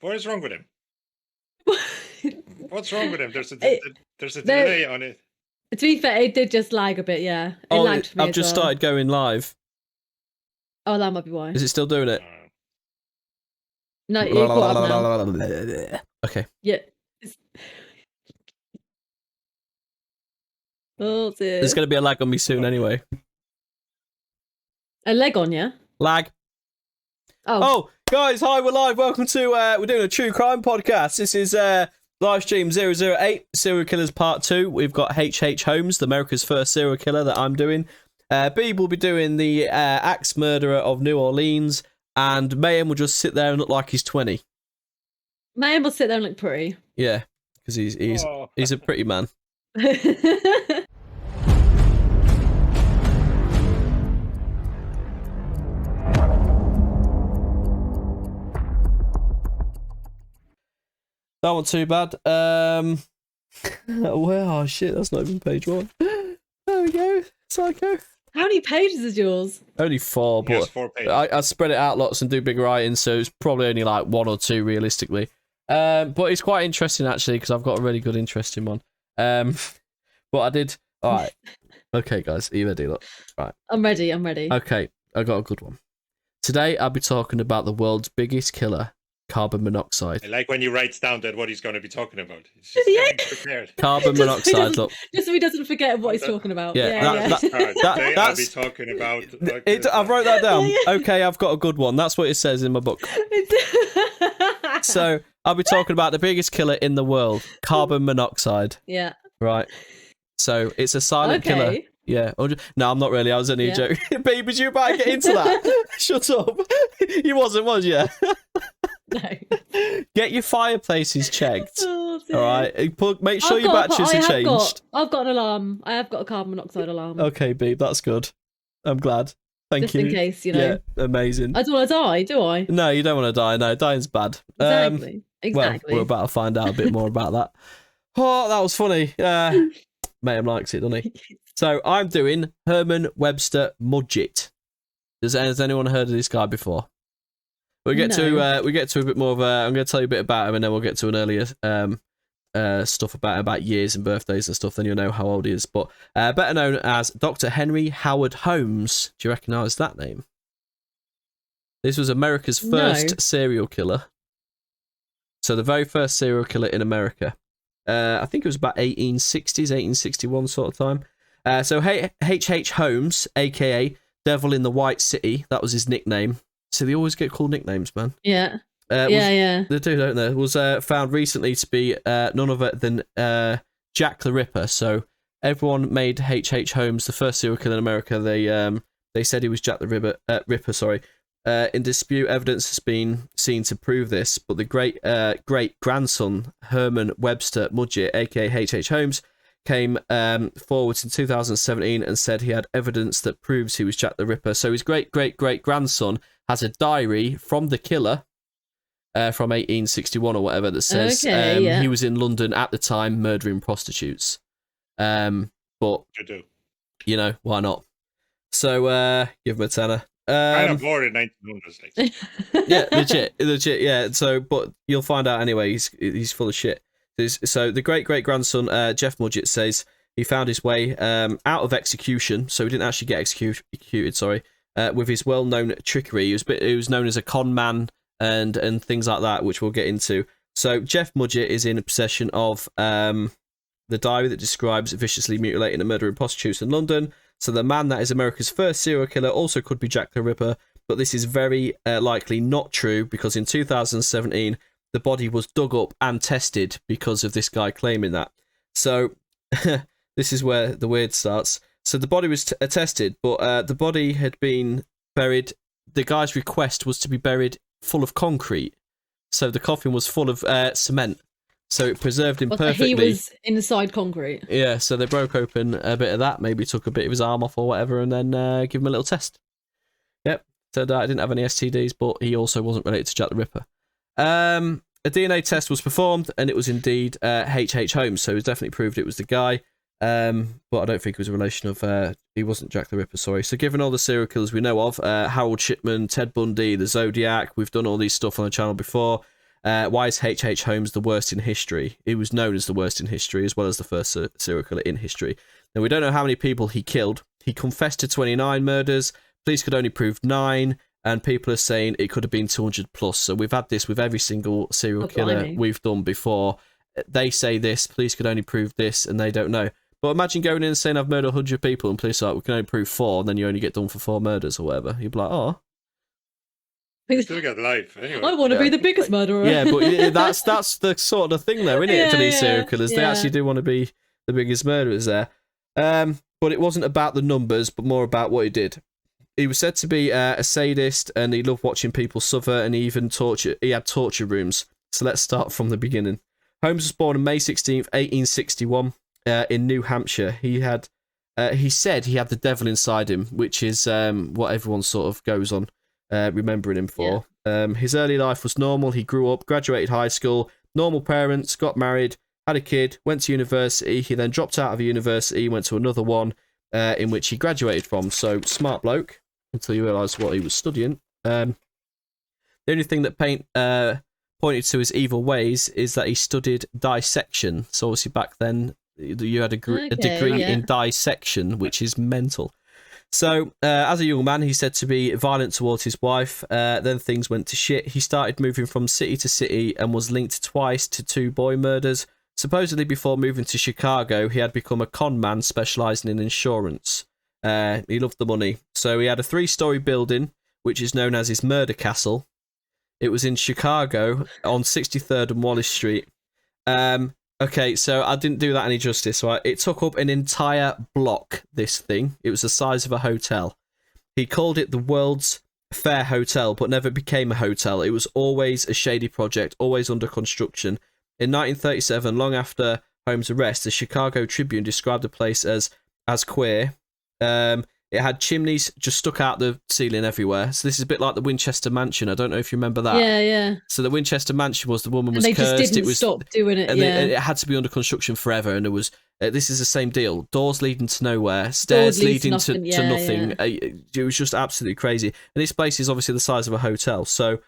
What is wrong with him? What's wrong with him? There's a There- delay on it. To be fair, it did just lag a bit, yeah. It Oh, lagged for me I've as just well. started going live. Oh, that might be why. Is it still doing it? No, you caught up now. Okay. Yeah. Oh, dear. There's going to be a lag on me soon anyway. A leg on you? Lag. Oh, guys, hi, we're live. Welcome to, we're doing a true crime podcast. This is live stream 008, Serial Killers Part 2. We've got H.H. Holmes, the America's first serial killer that I'm doing. Beeb will be doing the axe murderer of New Orleans, and Mayhem will just sit there and look like he's 20. Mayhem will sit there and look pretty. Yeah, because he's a pretty man. That wasn't too bad. Oh shit, that's not even page 1. There we go. Psycho. How many pages is yours? Only 4, but 4 pages. I spread it out lots and do big writing, so it's probably only like 1 or 2 realistically. But it's quite interesting actually because I've got a really good interesting one. But I did. All right. Okay, guys, are you ready? Look. Right. I'm ready. Okay, I got a good one. Today I'll be talking about the world's biggest killer, carbon monoxide. I like when you write down what he's going to be talking about. It's just getting prepared. Carbon monoxide. Look. Just so he doesn't forget what he's talking about. Yeah, Today I'll be talking about. I wrote that down. Okay, I've got a good one. That's what it says in my book. So I'll be talking about the biggest killer in the world, carbon monoxide. Yeah. Right. So it's a silent killer. Yeah. No, I'm not really. I was only a joke. Baby, you about to get into that? Shut up. You wasn't, was you? No. Get your fireplaces checked. Oh, all right. Make sure your batteries are changed. I've got an alarm. I have got a carbon monoxide alarm. Okay, babe, that's good. I'm glad. Thank you. Just in case, you know. Yeah, amazing. I don't want to die, do I? No, you don't want to die. No, dying's bad. Exactly. Well, we're about to find out a bit more about that. Oh, that was funny. Mayhem likes it, doesn't he? So I'm doing Herman Webster Mudgett. Has anyone heard of this guy before? We get to a bit more of I'm going to tell you a bit about him, and then we'll get to an earlier stuff about years and birthdays and stuff. Then you'll know how old he is. But better known as Dr. Henry Howard Holmes. Do you recognise that name? This was America's first serial killer. So the very first serial killer in America. I think it was about 1860s, 1861 sort of time. So H.H. Holmes, a.k.a. Devil in the White City, that was his nickname. So they always get cool nicknames, man. Yeah. They do, don't they? Was found recently to be none other than Jack the Ripper. So everyone made H.H. Holmes the first serial killer in America. They said he was Jack the Ripper. Sorry. In dispute, evidence has been seen to prove this, but the great grandson Herman Webster Mudgett, aka H.H. Holmes, came forward in 2017 and said he had evidence that proves he was Jack the Ripper. So his great grandson has a diary from the killer from 1861 or whatever that says he was in London at the time murdering prostitutes. But you know, why not? So give him a tenner. Kind of more in 1900s. Like. Yeah, legit. Yeah. So, but you'll find out anyway. He's full of shit. So the great grandson Jeff Mudgett says he found his way out of execution. So he didn't actually get executed. Sorry, with his well-known trickery. He was known as a con man and things like that, which we'll get into. So Jeff Mudgett is in possession of the diary that describes viciously mutilating and murdering prostitutes in London. So the man that is America's first serial killer also could be Jack the Ripper, but this is very likely not true because in 2017 the body was dug up and tested because of this guy claiming that. So this is where the weird starts. So the body was tested, but the body had been buried. The guy's request was to be buried full of concrete. So the coffin was full of cement. So it preserved him perfectly. He was inside concrete. Yeah, so they broke open a bit of that, maybe took a bit of his arm off or whatever, and then give him a little test. Yep, turned out he didn't have any STDs, but he also wasn't related to Jack the Ripper. A DNA test was performed, and it was indeed H.H. Holmes, so it was definitely proved it was the guy. But I don't think it was a relation of, he wasn't Jack the Ripper, sorry. So given all the serial killers we know of, Harold Shipman, Ted Bundy, the Zodiac, we've done all these stuff on the channel before. Why is H.H. Holmes the worst in history? He was known as the worst in history, as well as the first serial killer in history. Now, we don't know how many people he killed. He confessed to 29 murders. Police could only prove 9, and people are saying it could have been 200 plus. So we've had this with every single serial killer we've done before. They say this, police could only prove this, and they don't know. But imagine going in and saying I've murdered 100 people, and police are like, we can only prove 4, and then you only get done for 4 murders or whatever. You'd be like, oh. Still got life anyway. I want to be the biggest murderer. Yeah, but that's the sort of thing, though, isn't it? For these serial killers, they actually do want to be the biggest murderers there. But it wasn't about the numbers, but more about what he did. He was said to be a sadist, and he loved watching people suffer, and he even he had torture rooms. So let's start from the beginning. Holmes was born on May 16th, 1861, in New Hampshire. He said he had the devil inside him, which is what everyone sort of goes on remembering him for. Yeah. His early life was normal. He grew up, graduated high school, normal parents, got married, had a kid, went to university. He then dropped out of university, went to another one in which he graduated from. So, smart bloke, until you realise what he was studying. The only thing that pointed to his evil ways is that he studied dissection. So, obviously, back then, you had a degree in dissection, which is mental. So, as a young man, he's said to be violent towards his wife. Then things went to shit. He started moving from city to city and was linked twice to 2 boy murders. Supposedly, before moving to Chicago, he had become a con man specialising in insurance. He loved the money. So he had a 3-story building, which is known as his murder castle. It was in Chicago on 63rd and Wallace Street. Okay, so I didn't do that any justice, right? It took up an entire block, this thing. It was the size of a hotel. He called it the World's Fair Hotel, but never became a hotel. It was always a shady project, always under construction. In 1937, long after Holmes' arrest, the Chicago Tribune described the place as queer. It had chimneys just stuck out the ceiling everywhere. So this is a bit like the Winchester Mansion. I don't know if you remember that. Yeah. So the Winchester Mansion was the woman was and they cursed. Just didn't stop doing it. And it had to be under construction forever. And there was this is the same deal. Doors leading to nowhere, stairs leading to nothing. It was just absolutely crazy. And this place is obviously the size of a hotel. So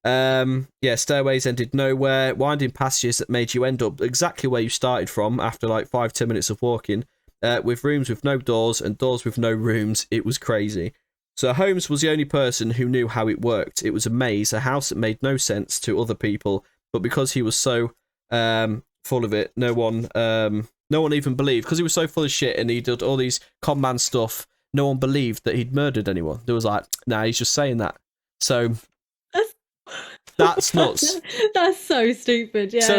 stairways ended nowhere, winding passages that made you end up exactly where you started from after like 5-10 minutes of walking. With rooms with no doors and doors with no rooms. It was crazy. So Holmes was the only person who knew how it worked. It was a maze, a house that made no sense to other people, but because he was so full of it, no one even believed. Because he was so full of shit and he did all these con man stuff, no one believed that he'd murdered anyone. There was like, nah, he's just saying that. So that's nuts. That's so stupid. Yeah. So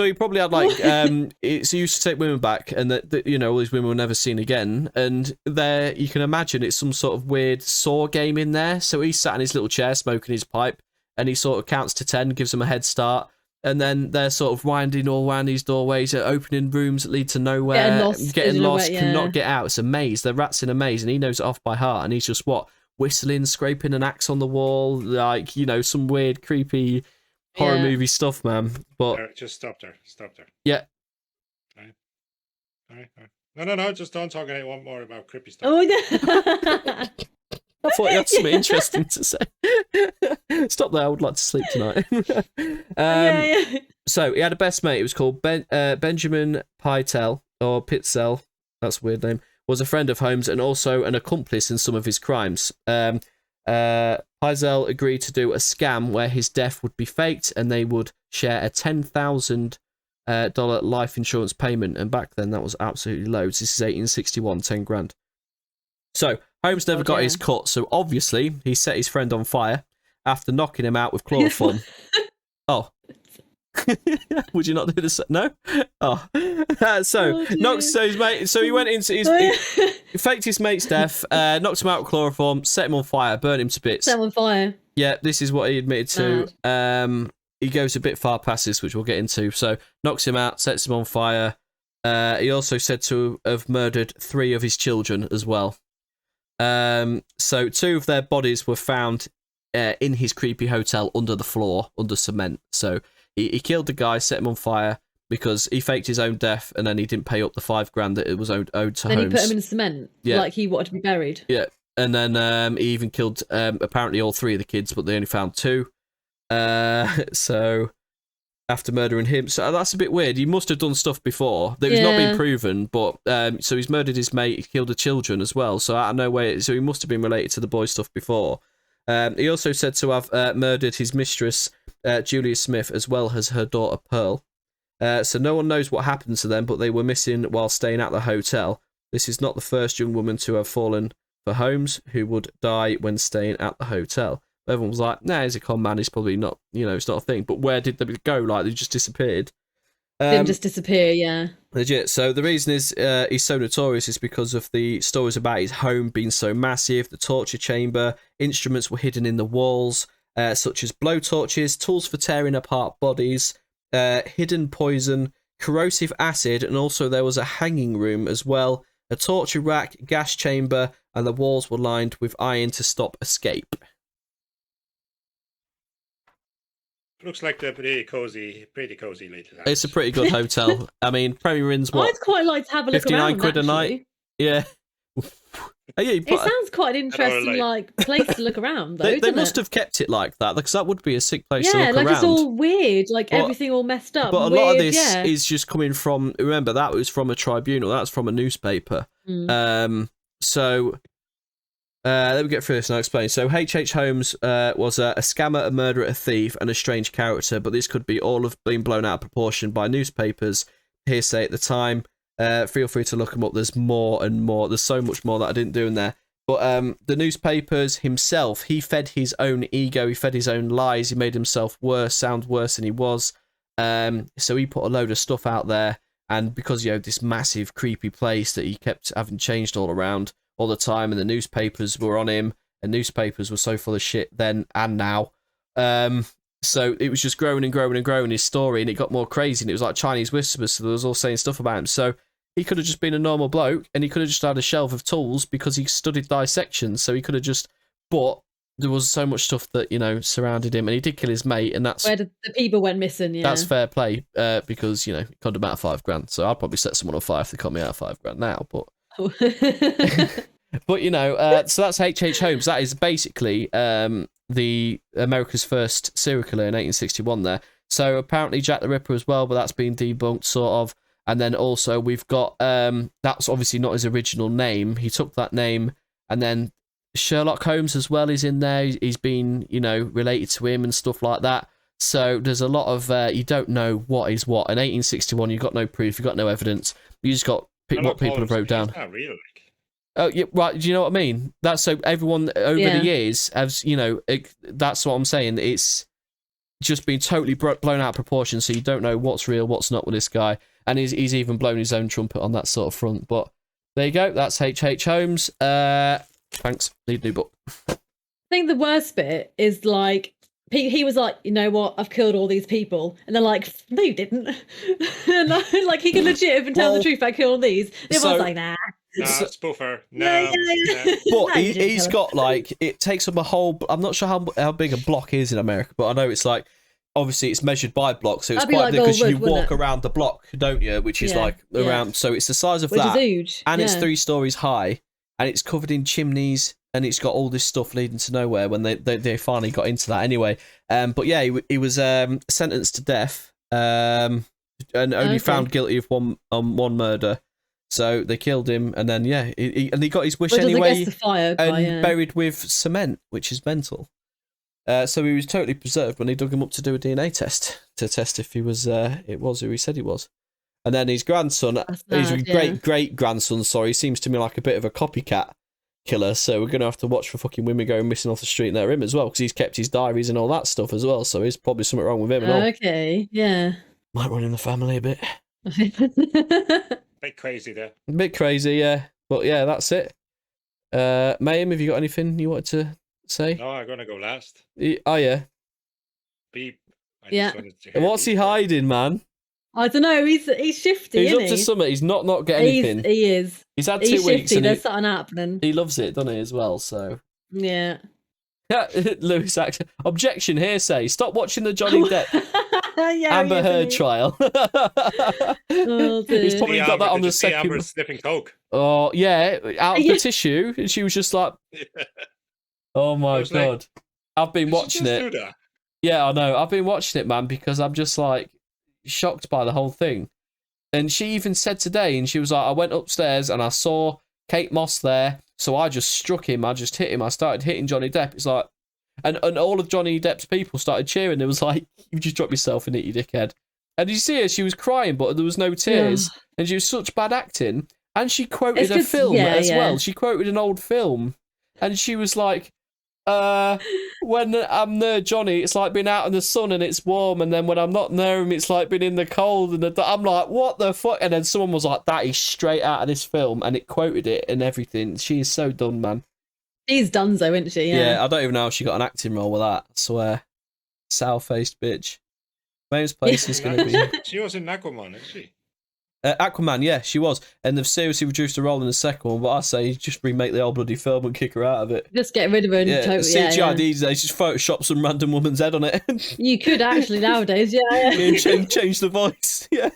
he probably had like so he used to take women back, and that all these women were never seen again. And there you can imagine it's some sort of weird saw game in there. So he's sat in his little chair smoking his pipe, and he sort of counts to 10, gives them a head start, and then they're sort of winding all around these doorways, opening rooms that lead to nowhere, getting lost, cannot get out. It's a maze. They're rats in a maze, and he knows it off by heart. And he's just whistling, scraping an axe on the wall, like, some weird, creepy horror movie stuff, man. But just stop there. Yeah. All right. No, just don't talk any more about creepy stuff. Oh, no. I thought you had something interesting to say. Stop there, I would like to sleep tonight. So he had a best mate. It was called Benjamin Pytel, or Pitzel. That's a weird name. Was a friend of Holmes and also an accomplice in some of his crimes. Pyzel agreed to do a scam where his death would be faked and they would share a $10,000 life insurance payment. And back then, that was absolutely loads. This is 1861, 10 grand. So Holmes never got his cut. So obviously, he set his friend on fire after knocking him out with chloroform. Oh. Would you not do this? No. So his mate. So he went into he faked his mate's death, knocked him out with chloroform, set him on fire, burnt him to bits. Set him on fire. Yeah, this is what he admitted to. He goes a bit far past this, which we'll get into. So knocks him out, sets him on fire. He also said to have murdered 3 of his children as well. So 2 of their bodies were found in his creepy hotel under the floor, under cement. So he killed the guy, set him on fire because he faked his own death, and then he didn't pay up the $5,000 that it was owed to Holmes. Then he put him in cement, like he wanted to be buried. Yeah, and then he even killed apparently all 3 of the kids, but they only found 2. So after murdering him. So that's a bit weird. He must have done stuff before that was not been proven, but so he's murdered his mate, he killed the children as well. So out of nowhere, so he must have been related to the boy stuff before. He also said to have murdered his mistress, Julia Smith, as well as her daughter Pearl. So no one knows what happened to them, but they were missing while staying at the hotel. This is not the first young woman to have fallen for Holmes, who would die when staying at the hotel. Everyone was like, nah, he's a con man, he's probably not, it's not a thing. But where did they go? Like, they just disappeared. Didn't just disappear, yeah. Legit. So the reason is he's so notorious is because of the stories about his home being so massive, the torture chamber, instruments were hidden in the walls, such as blowtorches, tools for tearing apart bodies, hidden poison, corrosive acid, and also there was a hanging room as well, a torture rack, gas chamber, and the walls were lined with iron to stop escape. Looks like a pretty cozy little house. It's a pretty good hotel. I mean, Premier Inn's what? I'd quite like to have a look 59 around, quid a actually. night. Yeah. It sounds quite an interesting place to look around, though. They must have kept it like that, because that would be a sick place to look like around. it's all weird, everything all messed up. But a lot of this is just coming from. Remember, that was from a tribunal. That's from a newspaper. So let me get through this and I'll explain. So H.H. Holmes was a scammer, a murderer, a thief, and a strange character. But this could be all of being blown out of proportion by newspapers, hearsay at the time. Feel free to look them up. There's more and more. There's so much more that I didn't do in there. But the newspapers himself, he fed his own ego. He fed his own lies. He made himself sound worse than he was. So he put a load of stuff out there. And because, this massive, creepy place that he kept having changed all around all the time, and the newspapers were on him, and newspapers were so full of shit then and now. So it was just growing and growing and growing, his story, and it got more crazy, and it was like Chinese whispers, so there was all saying stuff about him. So he could have just been a normal bloke, and he could have just had a shelf of tools because he studied dissection, so he could have just... But there was so much stuff that, surrounded him, and he did kill his mate, and that's... Where the people went missing, yeah. That's fair play, because, it could have been out of $5,000, so I'd probably set someone on fire if they caught me out of $5,000 now, but... But, so that's H.H. Holmes. That is basically the America's first serial killer in 1861 there. So apparently Jack the Ripper as well, but that's been debunked, sort of. And then also we've got, that's obviously not his original name. He took that name, and then Sherlock Holmes as well is in there. He's been, related to him and stuff like that. So there's a lot of, you don't know what is what. In 1861, you've got no proof, you've got no evidence. You just got what people have wrote down. Not real, Oh, yeah, right. Do you know what I mean? That's so everyone over the years has, that's what I'm saying. It's just been totally blown out of proportion, so you don't know what's real, what's not with this guy. And he's even blown his own trumpet on that sort of front. But there you go. That's H.H. Holmes. Thanks. Need a new book. I think the worst bit is he was like, you know what, I've killed all these people. And they're like, no, you didn't. And he can legit even tell the truth, I killed all these. And everyone's like, nah. Nah, spoofer. No. But he's got it takes up a whole. I'm not sure how big a block is in America, but I know it's obviously it's measured by block, so it's quite big because you walk around the block, don't you? Which is around, so it's the size of that, is huge. And it's 3 stories high, and it's covered in chimneys, and it's got all this stuff leading to nowhere. When they finally got into that, anyway. But yeah, he was sentenced to death, and only found guilty of one murder. So they killed him, and then he got his wish anyway, buried with cement, which is mental. So he was totally preserved when they dug him up to do a DNA test to test if he was who he said he was. And then his grandson, his great grandson, sorry, seems to me like a bit of a copycat killer. So we're gonna have to watch for fucking women going missing off the street and they're him as well, because he's kept his diaries and all that stuff as well. So there's probably something wrong with him and all. Okay, yeah. Might run in the family a bit. Bit crazy there. A bit crazy, yeah. But yeah, that's it. Mayhem, have you got anything you wanted to say? No, I'm gonna go last. Oh yeah. Beep. What's he hiding, man? I don't know. He's shifty. He's up to something. He's not getting anything. He is. He's had 2 weeks. And there's something happening. He loves it, doesn't he, as well? So yeah. Lewis Axeman. Objection, hearsay. Stop watching the Johnny Depp Amber Heard trial. Oh, he's probably got that on the second. Amber sniffing coke. Oh yeah, out of the tissue, and she was just like, "Oh my god!" I've been watching it. Do that? Yeah, I know. I've been watching it, man, because I'm just like, shocked by the whole thing. And she even said today, and she was like, I went upstairs and I saw Kate Moss there, so I just struck him. I just hit him. I started hitting Johnny Depp. It's like, and all of Johnny Depp's people started cheering. It was like, you just dropped yourself in it, you dickhead. And you see her, she was crying, but there was no tears. Yeah. And she was such bad acting. And she quoted a film as well. She quoted an old film. And she was like, when I'm near Johnny, it's like being out in the sun and it's warm. And then when I'm not near him, it's like being in the cold. And I'm like, what the fuck? And then someone was like, that is straight out of this film. And it quoted it and everything. She is so done, man. She's done so, isn't she? Yeah, I don't even know if she got an acting role with that. I swear. Sour-faced bitch. James Place is going to be... She was in Aquaman, isn't she? Aquaman, yeah, she was. And they've seriously reduced her role in the second one, but I say just remake the old bloody film and kick her out of it. Just get rid of her and CGI these days, just Photoshop some random woman's head on it. You could actually nowadays, change the voice, yeah.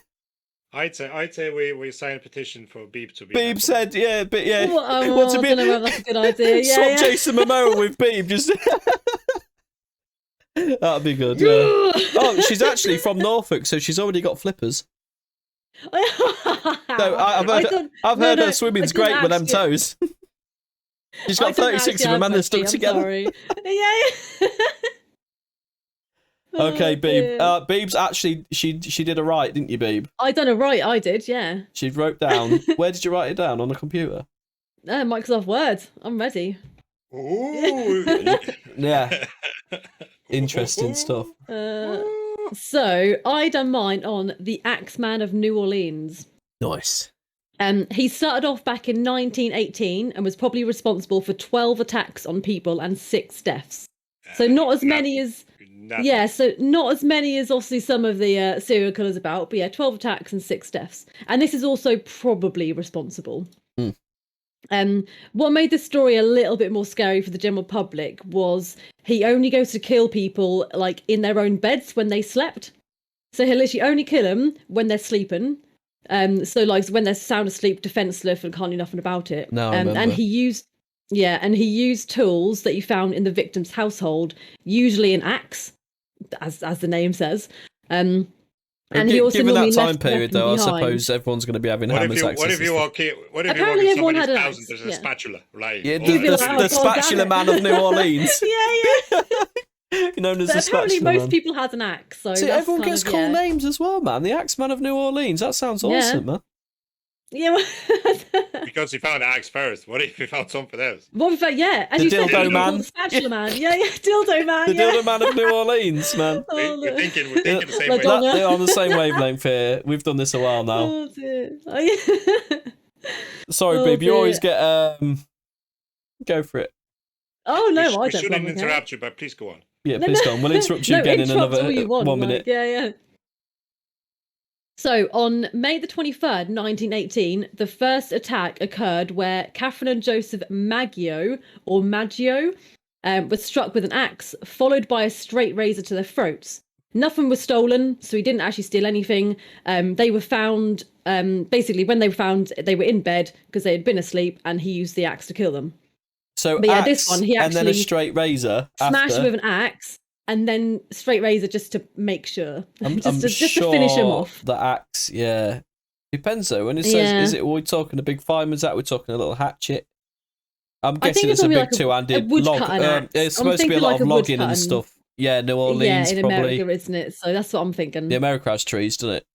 I'd say we sign a petition for Beeb to be. Beeb said, yeah, but yeah. I don't know whether that's a good idea. Swap Jason Momoa with Beeb, just... That'd be good, yeah. Oh, she's actually from Norfolk, so she's already got flippers. So I've heard her swimming's great with them toes. She's got 36 of them and they're stuck together. Sorry. Okay, Beeb. Beeb's actually she did a right, didn't you, Beeb? I done a right. I did, yeah. She wrote down. Where did you write it down on the computer? Microsoft Word. I'm ready. Ooh. Yeah. Interesting stuff. So I done mine on the Axeman of New Orleans. Nice. He started off back in 1918 and was probably responsible for 12 attacks on people and 6 deaths. So not as many as not as many as obviously some of the serial killers about, but yeah, 12 attacks and 6 deaths. And this is also probably responsible. What made this story a little bit more scary for the general public was he only goes to kill people like in their own beds when they slept. So he'll literally only kill them when they're sleeping. So like when they're sound asleep, defenseless, and can't do nothing about it. No, I remember. And he used tools that he found in the victim's household, usually an axe, as the name says. And he also given that time period, though, behind. I suppose everyone's going to be having hammers. What if you walk Apparently everyone had an axe. There's a spatula, right? Yeah, the spatula man of New Orleans. Yeah. Known as the apparently spatula most people had an axe. So see, everyone gets cool names as well, man. The Axeman of New Orleans. That sounds awesome, man. Yeah. Because he found the axe first. What if he found something else? What if as the you dildo said, man. The spatula man. Yeah, dildo man. The dildo man of New Orleans, man. We're thinking the same way. They're on the same wavelength here. We've done this a while now. Oh dear. Oh, yeah. Sorry, babe. You always get go for it. Oh no, I don't. We shouldn't interrupt you, but please go on. Yeah, please go on. We'll interrupt you again in another 1 minute. Yeah. So, on May the 23rd, 1918, the first attack occurred where Catherine and Joseph Maggio was struck with an axe, followed by a straight razor to their throats. Nothing was stolen, so he didn't actually steal anything. They were found, basically, when they were found, they were in bed because they had been asleep, and he used the axe to kill them. So, but yeah, this one, he actually and then a straight razor. Smashed him with an axe. And then straight razor just to make sure. Just sure to finish him off. The axe, yeah. Depends though. When it says, are we talking a big fireman's axe? We're talking a little hatchet. I'm guessing it's a big two-handed log. It's supposed to be a lot of logging and stuff. Yeah, New Orleans, in probably. America, isn't it? So that's what I'm thinking. The America has trees, doesn't it?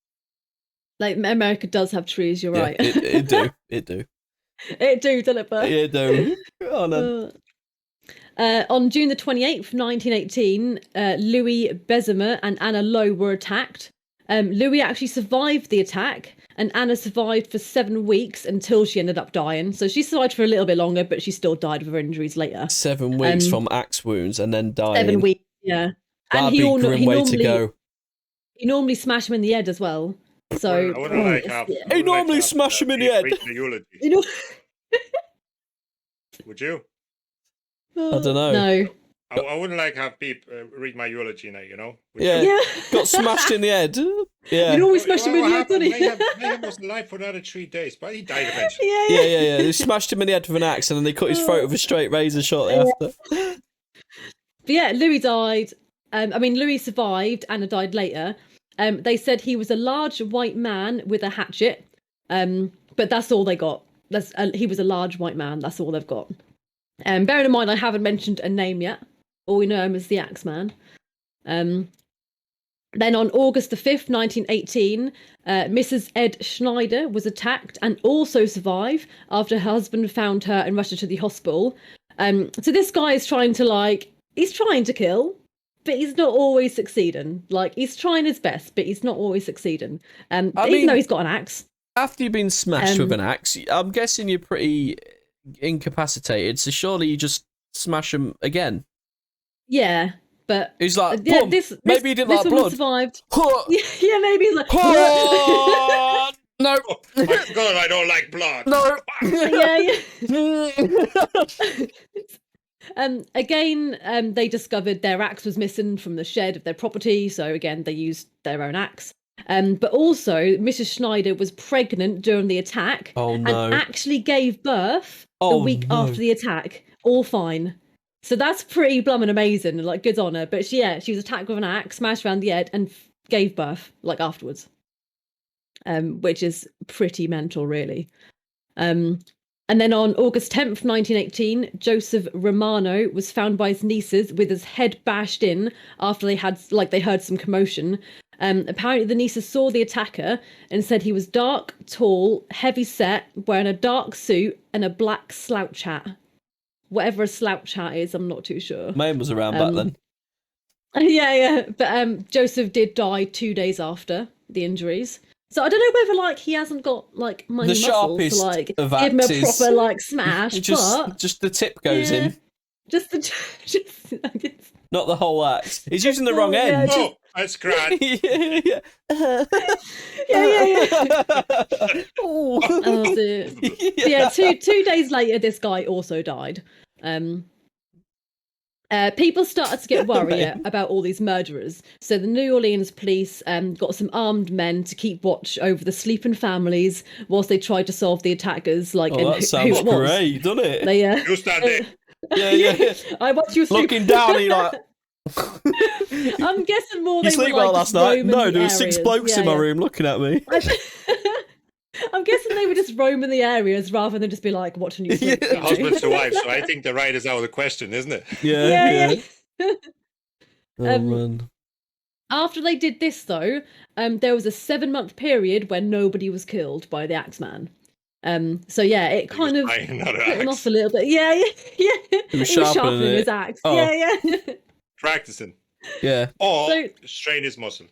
Like, America does have trees, you're right. It do. It do, doesn't it, Bert? It do. Go on then. On June the 28th, 1918, Louis Bessemer and Anna Lowe were attacked. Louis actually survived the attack, and Anna survived for 7 weeks until she ended up dying. So she survived for a little bit longer, but she still died of her injuries later. 7 weeks from axe wounds and then dying. 7 weeks, yeah. That'd be a grim way to go. He normally smashed him in the head as well. So he normally smash him in the head. Would you? I don't know. No. I wouldn't have people read my eulogy now, you know? Yeah. Got smashed in the head. Yeah. You always smashed him in the head, didn't he? Mayhem was alive for another 3 days, but he died eventually. Yeah. They smashed him in the head with an axe and then they cut his throat with a straight razor shortly after. But yeah, Louis died. Louis survived. Anna died later. They said he was a large white man with a hatchet, but that's all they got. He was a large white man. That's all they've got. Bearing in mind, I haven't mentioned a name yet. All we know him as the Axeman. Then on August the 5th, 1918, Mrs. Ed Schneider was attacked and also survived after her husband found her and rushed her to the hospital. So this guy is trying to he's trying to kill, but he's not always succeeding. Like, he's trying his best, but he's not always succeeding. Even though he's got an axe. After you've been smashed with an axe, I'm guessing you're pretty incapacitated, so surely you just smash him again. Yeah. But he's like, maybe he didn't like blood. Survived. Yeah, maybe he's like, no. Oh my God, I don't like blood. No. Again, they discovered their axe was missing from the shed of their property. So again, they used their own axe. But also, Mrs. Schneider was pregnant during the attack. Oh no! And actually gave birth a week after the attack. All fine. So that's pretty blummin' amazing, like, good on her. But she was attacked with an axe, smashed around the head, and gave birth, like, afterwards. Which is pretty mental, really. And then on August 10th, 1918, Joseph Romano was found by his nieces with his head bashed in after they heard some commotion. Apparently the nieces saw the attacker and said he was dark, tall, heavy set, wearing a dark suit and a black slouch hat. Whatever a slouch hat is, I'm not too sure. Mine was around back then. Yeah. But Joseph did die 2 days after the injuries. So I don't know whether he hasn't got many muscles to of give him a axes. proper smash. Just the tip goes in. Just not the whole axe. He's using the wrong end. Oh, that's grand. Yeah. Oh dear. Yeah. 2 days later, this guy also died. People started to get worried about all these murderers. So the New Orleans police got some armed men to keep watch over the sleeping families whilst they tried to solve the attackers. That sounds great, doesn't it? They, you stand there. Yeah. I watch you sleep. Looking down, he I'm guessing more. You they sleep were, well last night? No, there were areas. 6 blokes in my room looking at me. I'm guessing they were just roaming the areas rather than just be watching you sleep. Yeah. Husbands to wives, so I think the right is out of the question, isn't it? Yeah. Oh man. After they did this, though, there was a 7-month period where nobody was killed by the Axeman. So yeah, it kind of put him off a little bit. Yeah. He was sharpening his axe. Oh. Yeah. Practicing. Yeah. Or strain his muscle.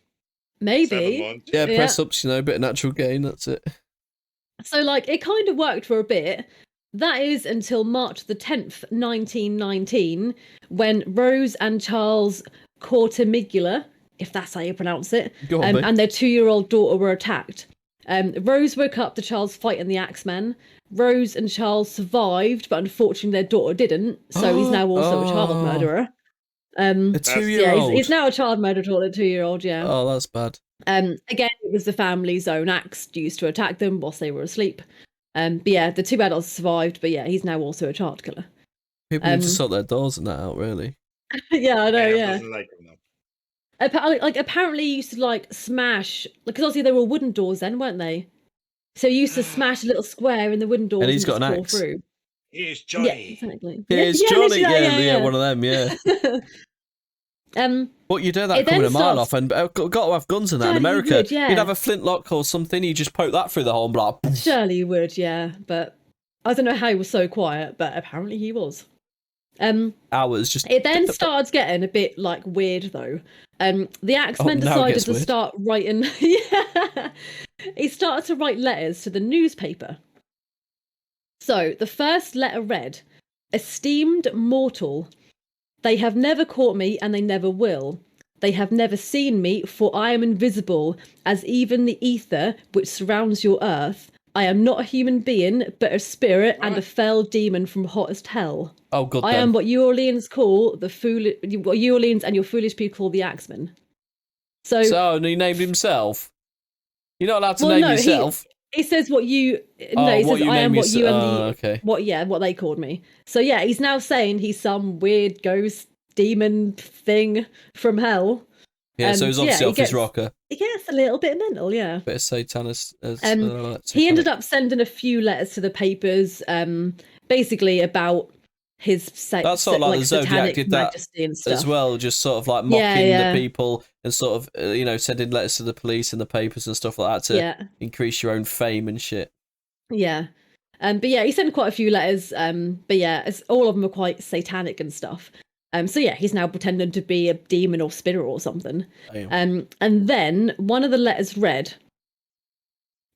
Maybe. Yeah, press ups, a bit of natural gain, that's it. So it kind of worked for a bit. That is until March the 10th, 1919, when Rose and Charles Cortemigula, if that's how you pronounce it, and their 2-year-old daughter were attacked. Rose woke up to Charles fighting the Axeman. Rose and Charles survived, but unfortunately their daughter didn't, so he's now also a child murderer. A 2-year-old? Yeah, he's now a child murderer to a 2-year-old, yeah. Oh, that's bad. Again, it was the family's own axe used to attack them whilst they were asleep. But yeah, the 2 adults survived, but yeah, he's now also a child killer. People need to sort their doors and that out, really. Yeah, I know, yeah. Doesn't like him, though. Apparently he used to smash, because obviously they were wooden doors then, weren't they? So he used to smash a little square in the wooden doors and he's got just an fall axe. through. Here's Johnny. Yeah, exactly. Here's Johnny. Yeah, one of them. Yeah. But you do that coming a mile off, and got to have guns in that in America. You'd have a flintlock or something. You just poke that through the hole and be like, surely you would, yeah. But I don't know how he was so quiet, but apparently he was. Hours just. It then started getting a bit weird though. The Axeman decided to start writing. Yeah, he started to write letters to the newspaper. So the first letter read, "Esteemed mortal, they have never caught me and they never will. They have never seen me, for I am invisible as even the ether which surrounds your earth. I am not a human being, but a spirit and a fell demon from hottest hell. Oh, God. I am what you Orleans call what you Orleans and your foolish people call the Axeman." So he named himself. You're not allowed to name yourself. He says what you. No, he says I am what you and the. Okay. What they called me. So yeah, he's now saying he's some weird ghost demon thing from hell. Yeah, so he's obviously he off his rocker. He gets a little bit mental, yeah. Bit of satanist. He ended up sending a few letters to the papers, basically about his that's sort of like the Zodiac did that majesty and stuff as well, just sort of like mocking the people and sort of sending letters to the police and the papers and stuff like that to increase your own fame and shit. Yeah. But yeah, he sent quite a few letters. But yeah, all of them are quite satanic and stuff. So yeah, he's now pretending to be a demon or spirit or something. And then one of the letters read,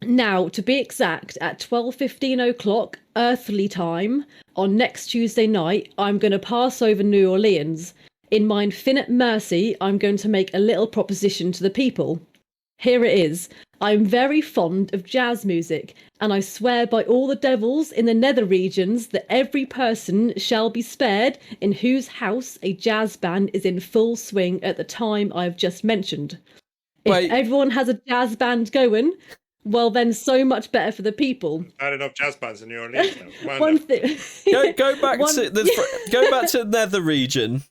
"Now, to be exact, at 12:15 o'clock earthly time on next Tuesday night, I'm going to pass over New Orleans. In my infinite mercy, I'm going to make a little proposition to the people. Here it is. I'm very fond of jazz music, and I swear by all the devils in the nether regions that every person shall be spared in whose house a jazz band is in full swing at the time I've just mentioned. If everyone has a jazz band going, well then so much better for the people." Not enough jazz bands in New Orleans now. One thing. Go back to the nether region.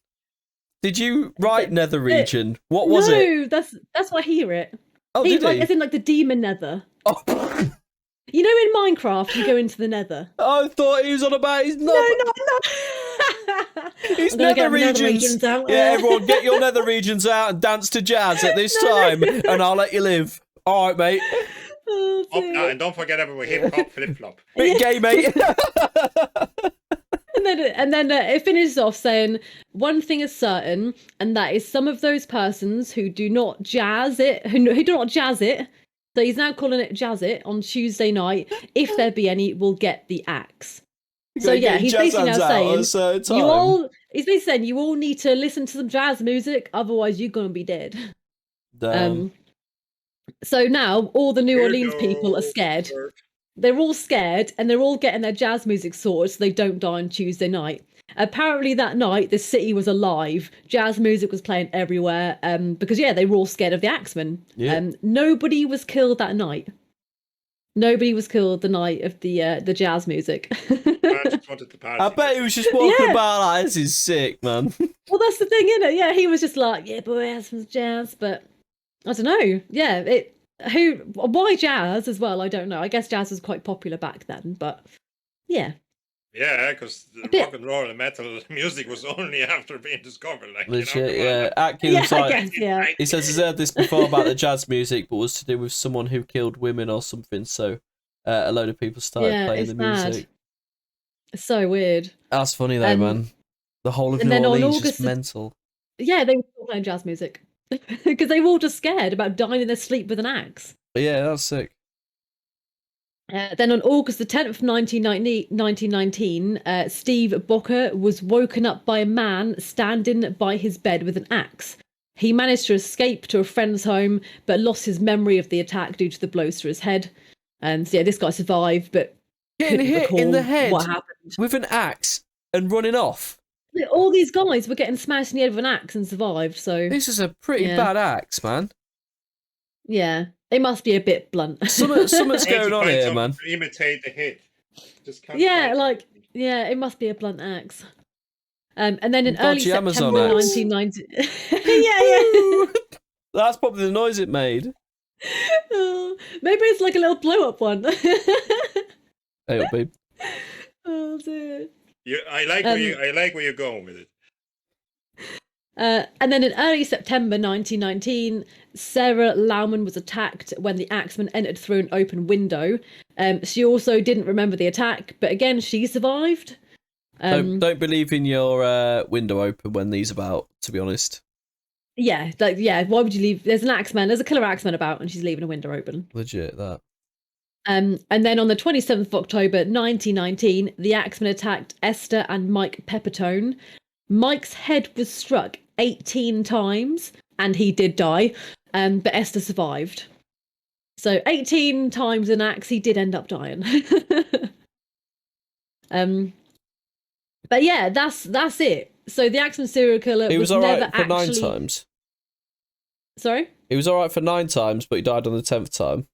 Did you write nether region? What was it? No, that's why I hear it. Oh, did he? As in like the demon nether. Oh. You know in Minecraft you go into the nether. I thought he was on about his No. His nether regions out. Yeah, everyone get your nether regions out and dance to jazz at this time and I'll let you live. Alright, mate. Oh, and don't forget about hip hop flip flop. Bit gay, mate. And then it finishes off saying, "One thing is certain, and that is some of those persons who do not jazz it, who do not jazz it." So he's now calling it jazz it on Tuesday night. If there be any, will get the axe. So yeah, he's basically now saying he's basically saying you all need to listen to some jazz music, otherwise you're gonna be dead. Damn. So now all the New Orleans people are scared. They're all scared and they're all getting their jazz music sorted so they don't die on Tuesday night. Apparently that night the city was alive. Jazz music was playing everywhere because they were all scared of the Axeman. Yeah. Nobody was killed that night. Nobody was killed the night of the jazz music. I just wanted to party. I bet he was just walking about like, this is sick, man. Well, that's the thing, isn't it? Yeah, he was just like, yeah, boy, I have some jazz, but I don't know. Yeah, why jazz as well? I don't know. I guess jazz was quite popular back then, but yeah. Yeah, because rock and roll and metal music was only after being discovered. Like, legit, Atkins, he says he's heard this before about the jazz music, but was to do with someone who killed women or something. So a load of people started playing the music. It's so weird. That's funny though, man. The whole of New Orleans is just mental. Yeah, they were all playing jazz music because they were all just scared about dying in their sleep with an axe. Yeah, that's sick. Then on August the 10th, 1919, Steve Bocker was woken up by a man standing by his bed with an axe. He managed to escape to a friend's home, but lost his memory of the attack due to the blows to his head. And so, this guy survived, but getting hit in the head what happened with an axe and running off. All these guys were getting smashed in the head with an axe and survived. So this is a pretty bad axe, man. Yeah. It must be a bit blunt. Something's going on here, man. Imitate the hit. It must be a blunt axe. And then in early September 1990. That's probably the noise it made. Oh, maybe it's like a little blow up one. Hey, babe. Oh dear. I like where you're going with it. And then in early September 1919, Sarah Lauman was attacked when the Axeman entered through an open window. She also didn't remember the attack, but again, she survived. Don't believe in your window open when these about, to be honest. Yeah, why would you leave? There's an Axeman, there's a killer Axeman about, and she's leaving a window open. Legit, that. And then on the 27th of October 1919, the Axeman attacked Esther and Mike Peppertone. Mike's head was struck 18 times, and he did die, but Esther survived. So 18 times an axe, he did end up dying. But yeah, that's it. So the Axeman serial killer was never actually... He was alright for 9 times. Sorry? He was alright for 9 times, but he died on the 10th time.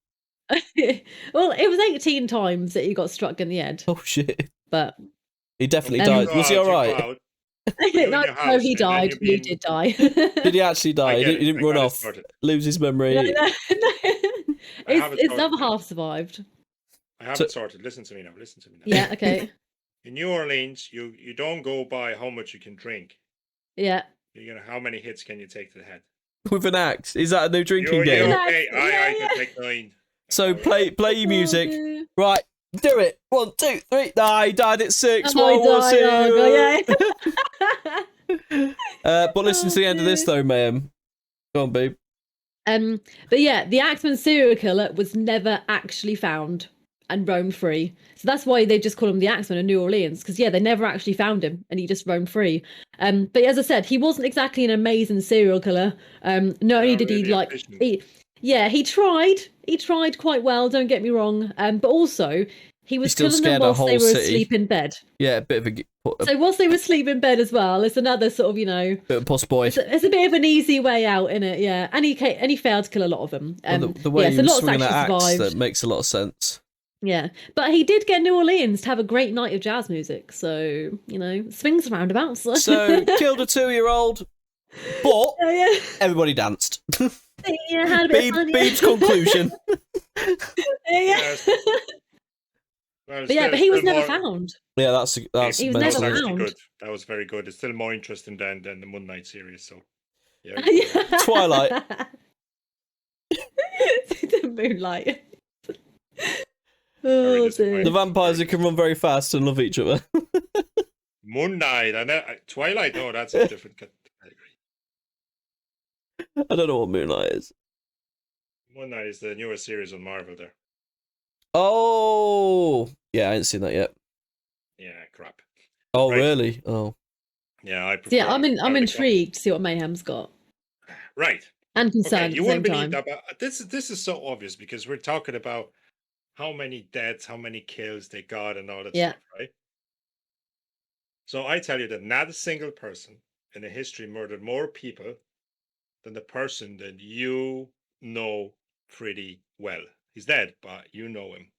Well, it was 18 times that he got struck in the head. Oh shit! But he definitely died. Was he alright? in no, your house, he and then died. you've He been. did die. Did he actually die? I He get didn't, he it. didn't I run got it off, sorted. lose his memory. No. I have it His other sorted. half survived. I have So- it sorted. Listen to me now. Listen to me now. Yeah. Okay. In New Orleans, you don't go by how much you can drink. Yeah. You're gonna how many hits can you take to the head? With an axe. Is that a new drinking You game? okay? I Yeah. can take 9. So All right. play your music. Oh, Right, do it. 1, 2, 3. Nah, he died at 6. oh, he We'll see died. Oh, God, you. yeah. But listen to the end of this though, Mayhem. Go on, babe. But yeah, the Axeman serial killer was never actually found and roamed free. So that's why they just call him the Axeman in New Orleans, because yeah, they never actually found him and he just roamed free. But as I said, he wasn't exactly an amazing serial killer. Not only Not did he really like efficient. he tried. He tried quite well, don't get me wrong. But also he was still killing them scared a whilst they whole were city. asleep in bed. Yeah, a bit of a So whilst they were asleep in bed as well, it's another sort of, bit of a puss boy. it's a bit of an easy way out, in it, yeah. And he failed to kill a lot of them. Well, the way yeah, he so was lots swinging that actually axe, survived. that makes a lot of sense. Yeah, but he did get New Orleans to have a great night of jazz music. So swings and roundabouts. So killed a 2-year-old, but yeah, everybody danced. yeah, had a bit of fun, yeah. Beeb's conclusion. yeah. Yes. Well, But he was still never more- found. Yeah, that's He was mental. never actually found. good. That was very good. It's still more interesting than the Moon Knight series. So yeah. Twilight. The moonlight. Very Oh, disappointing. dear. The vampires that can run very fast and love each other. Moon Knight and Twilight. No, that's a different category. I don't know what Moonlight is. Moon Knight is the newest series on Marvel. There. Oh, yeah, I ain't seen that yet. Yeah, crap. Oh, Right. really? Oh, Yeah, I prefer. Yeah, I'm the intrigued to see what Mayhem's got, Right. and Okay, concerned you at the same wouldn't believe time. that, but this is so obvious because we're talking about how many deaths, how many kills they got, and all that Yeah. stuff, right? So I tell you that not a single person in the history murdered more people than the person that you know pretty well. He's dead, but you know him.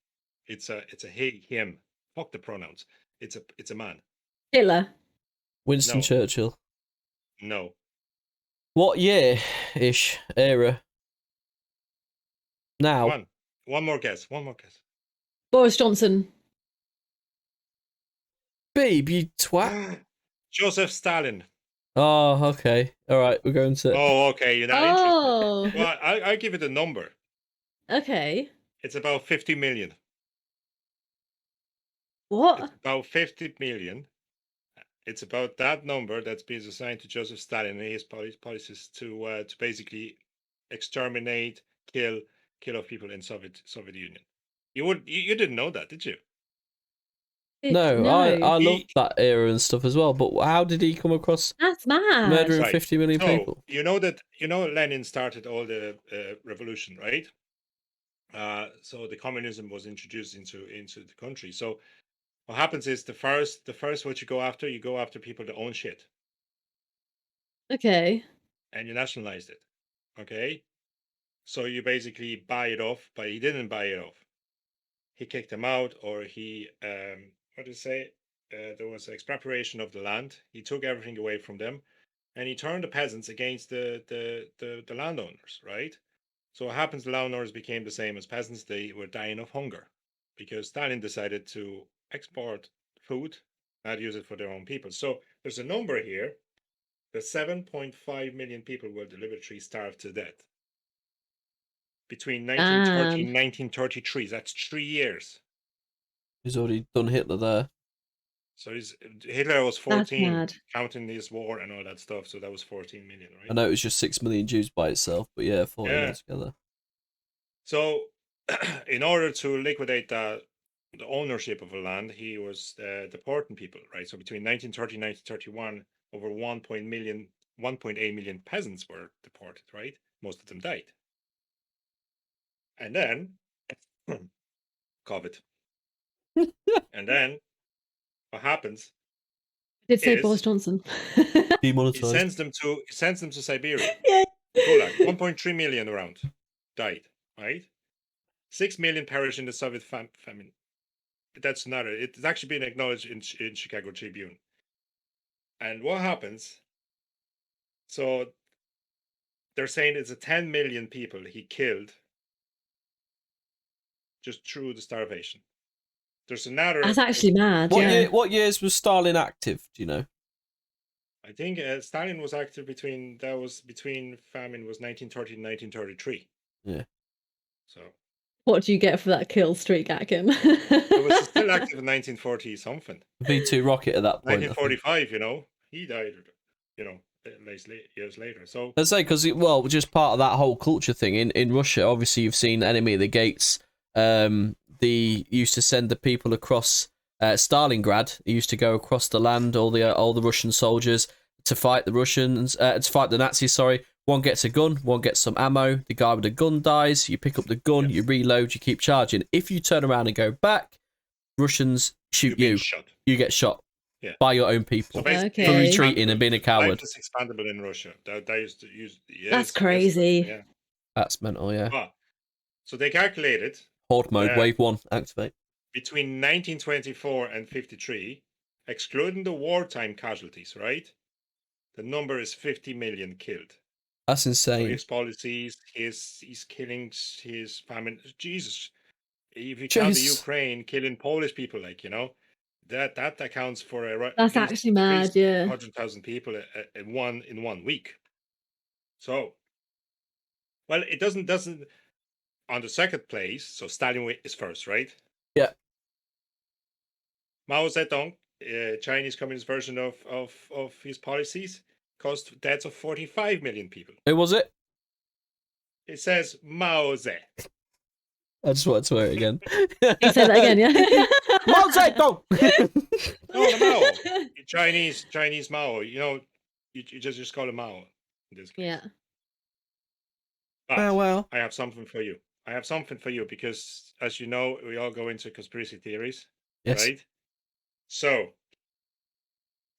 It's a he, him. Fuck the pronouns. It's a man. Hitler. Winston No. Churchill. No. What year-ish era? Now. One more guess. One more guess. Boris Johnson. Babe, you twat. Joseph Stalin. Oh, okay. All right, we're going to. Oh, okay. You're not Oh, interested. Well, I'll give it a number. okay. It's about 50 million. What? It's about 50 million. It's about that number that's been assigned to Joseph Stalin and his policies to basically exterminate, kill off people in Soviet Union. You didn't know that, did you? No, I love that era and stuff as well. But how did he come across That's mad. murdering Right. 50 million So people? you know Lenin started all the revolution, right? So the communism was introduced into the country. So what happens is the first what you go after people that own shit, Okay. and you nationalized it. Okay, so you basically buy it off, but he didn't buy it off. He kicked them out, or he what did he say? There was expropriation of the land. He took everything away from them, and he turned the peasants against the landowners, right? So what happens? The landowners became the same as peasants. They were dying of hunger because Stalin decided to export food, not use it for their own people. So there's a number here that 7.5 million people were deliberately starved to death between 1930 and 1933. That's 3 years. He's already done Hitler there. So Hitler was That's 14, mad. counting his war and all that stuff. So that was 14 million, right? I know it was just 6 million Jews by itself, but yeah, 14 Yeah. altogether. So, in order to liquidate the ownership of a land, he was deporting people, right? So between 1930 and 1931, over 1.8 million peasants were deported, right? Most of them died. And then, COVID. And then, what happens? Did say Is- Boris Johnson. He Demonetized. sends them to Siberia. Yeah. Gulag. 1.3 million around died, right? 6 million perished in the Soviet famine. That's another. It's actually been acknowledged in Chicago Tribune. And what happens? So they're saying it's a 10 million people he killed just through the starvation. There's another. That's actually mad. What yeah. year? What years was Stalin active? Do you know? I think Stalin was active between famine was 1930 and 1933. Yeah. So What do you get for that kill streak, Atkin? it was still active in 1940 something. V2 rocket at that point. 1945, he died, years later. So I'd say because just part of that whole culture thing in Russia. Obviously, you've seen Enemy at the Gates. They used to send the people across Stalingrad. He used to go across the land, all the Russian soldiers to fight the Russians, to fight the Nazis. Sorry, one gets a gun, one gets some ammo. The guy with the gun dies. You pick up the gun, you reload, you keep charging. If you turn around and go back, Russians shoot you. shot. You get shot. Yeah. By your own people. So basically, For Okay. retreating and being a coward. Life is expandable in Russia. They used to use. Yes, That's yes, crazy. yeah. That's mental, yeah. Ah, so they calculated Horde mode, Yeah. wave 1, activate. between 1924 and 53, excluding the wartime casualties, right? The number is 50 million killed. That's So insane. his policies, his killings, his famine. Jesus, if you count the Jeez. Ukraine killing Polish people, that accounts for That's actually mad, yeah. 100,000 people in one week. So, well, it doesn't on the second place. So Stalin is first, right? Yeah. Mao Zedong, Chinese Communist version of his policies, caused deaths of 45 million people. Who was it? It says Mao Ze. I just wanted to hear it again. You said that again, yeah? Mao Zedong! No, the Mao. Chinese Mao. You just call him Mao in this case. Yeah. But well. I have something for you. Because, as you know, we all go into conspiracy theories, Yes. right? So,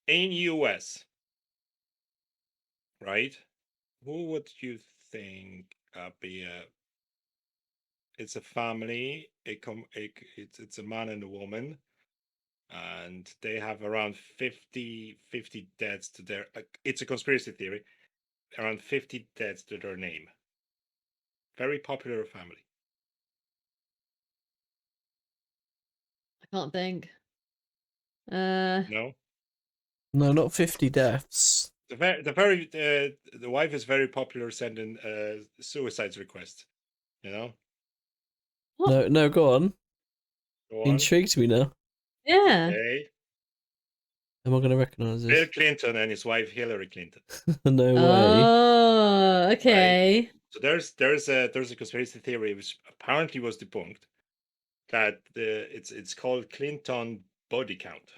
in US, right? Who would you think be a? It's a family. It's a man and a woman, and they have around 50 deaths to their. It's a conspiracy theory. Around 50 deaths to their name. Very popular family. I can't think. Uh, No. No, not 50 deaths. The wife is very popular sending suicide requests. what? No, go on. Go on. Intrigued me now. Yeah. Okay. Am I going to recognise Bill this? Clinton and his wife Hillary Clinton. No way. Oh, okay. So there's a conspiracy theory which apparently was debunked that it's called Clinton body count.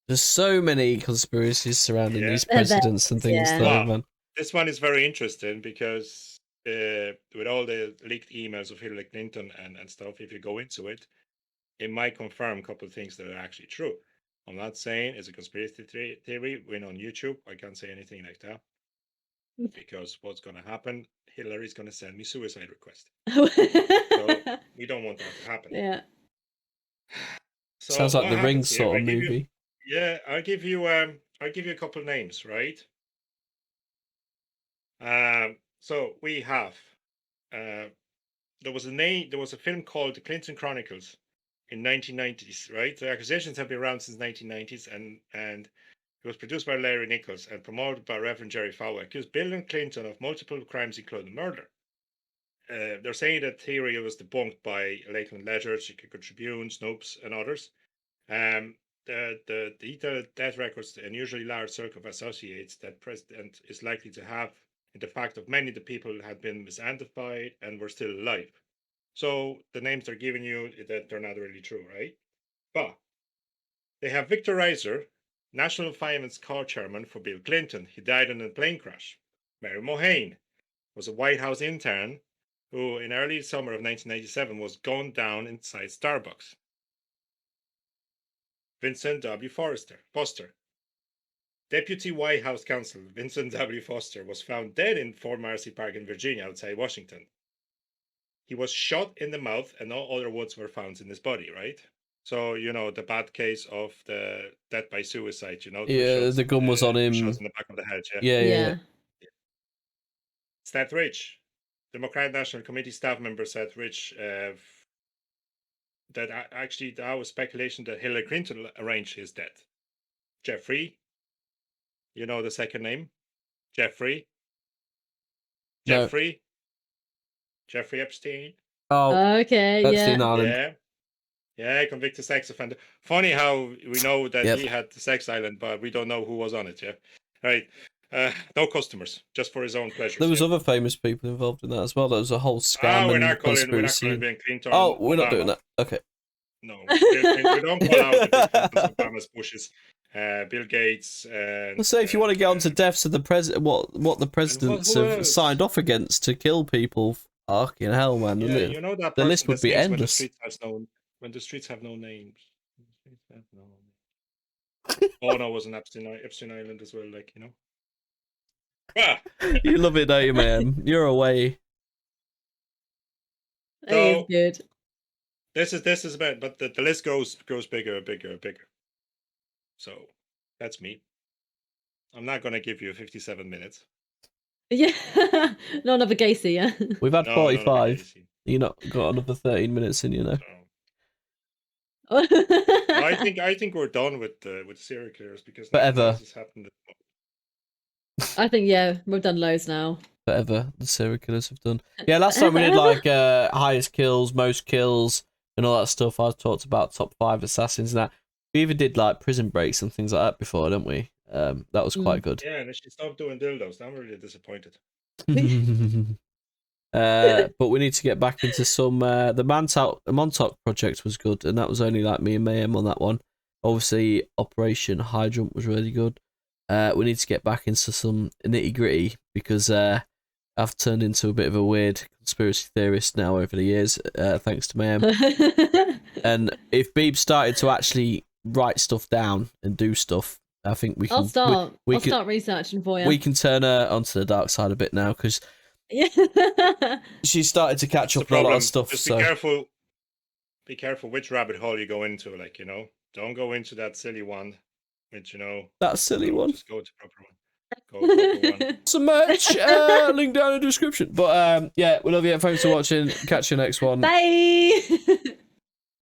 There's so many conspiracies surrounding Yeah. these presidents and things, Yeah. though, Wow. man. This one is very interesting because with all the leaked emails of Hillary Clinton and stuff, if you go into it, it might confirm a couple of things that are actually true. I'm not saying it's a conspiracy theory. When on YouTube, I can't say anything like that because what's going to happen? Hillary's going to send me suicide request. So we don't want that to happen. Yeah. So Sounds like what the Ring happens here, sort of movie. I'll give you a couple of names, right? So we have there was a film called The Clinton Chronicles in 1990s, right? The accusations have been around since 1990s, and it was produced by Larry Nichols and promoted by Reverend Jerry Falwell, accused Bill Clinton of multiple crimes, including murder. They're saying that theory was debunked by Lakeland Ledger, Chicago Tribune, Snopes, and others. The detailed death records, the unusually large circle of associates that president is likely to have, in the fact of many of the people had been misidentified and were still alive. So the names they're giving you, that they're not really true, right? But they have Victor Reiser, National Finance co-chairman for Bill Clinton. He died in a plane crash. Mary Mulhane was a White House intern who, in early summer of 1997, was gunned down inside Starbucks. Vincent W. Foster. Deputy White House counsel Vincent W. Foster was found dead in Fort Marcy Park in Virginia, outside Washington. He was shot in the mouth and no other wounds were found in his body, right? So the bad case of the death by suicide. Two Yeah, shots, the gun was on two him. shots in the back of the head. Yeah. Yeah. Seth Rich, Democratic National Committee staff member, said Rich that actually there was speculation that Hillary Clinton arranged his death. Jeffrey, the second name, Jeffrey. No. Jeffrey Epstein. Oh, Okay, Epstein yeah. Island. Yeah, convicted sex offender. Funny how we know that Yep. he had the sex island, but we don't know who was on it. Yeah, right. No customers, just for his own pleasure. There was other famous people involved in that as well. There was a whole scam we're and not calling conspiracy. Bill Clinton. Oh, we're not Obama. doing that. Okay. No, we don't call out the Bill Clintons, Obamas, Bushes, Bill Gates. Let's say if you want to get onto deaths of the president, what the presidents who have else? signed off against to kill people, fucking hell, man. Yeah, that the list would be endless. When the streets have no names. Oh no, it was an Epstein Island as well, Ah! You love it, don't you, man? You're away. It is good. This is about, but the list goes bigger and bigger and bigger. So that's me. I'm not gonna give you 57 minutes. Yeah, not another Gacy, yeah. We've had No, 45. You not got another 13 minutes in, No. Oh. I think we're done with serial killers because Forever. This has happened. I think we've done loads now. Whatever the serial killers have done. Yeah, last time we did highest kills, most kills, and all that stuff. I talked about top 5 assassins and that. We even did prison breaks and things like that before, didn't we? That was quite good. Yeah, and she stopped doing dildos. I'm really disappointed. But we need to get back into some. The Montauk project was good, and that was only me and Mayhem on that one. Obviously, Operation High Jump was really good. We need to get back into some nitty gritty because I've turned into a bit of a weird conspiracy theorist now over the years, thanks to Mayhem. And if Beeb started to actually write stuff down and do stuff, I think we can. I'll start. We I'll can, start researching for you. We can turn her onto the dark side a bit now because she started to catch up on a lot of stuff. Just so be careful. Be careful which rabbit hole you go into. Don't go into that silly one. Which that silly one. Just go to the proper one. Go to the proper one. Some merch. Link down in the description. But yeah, we love you. Thanks for watching. Catch you next one. Bye.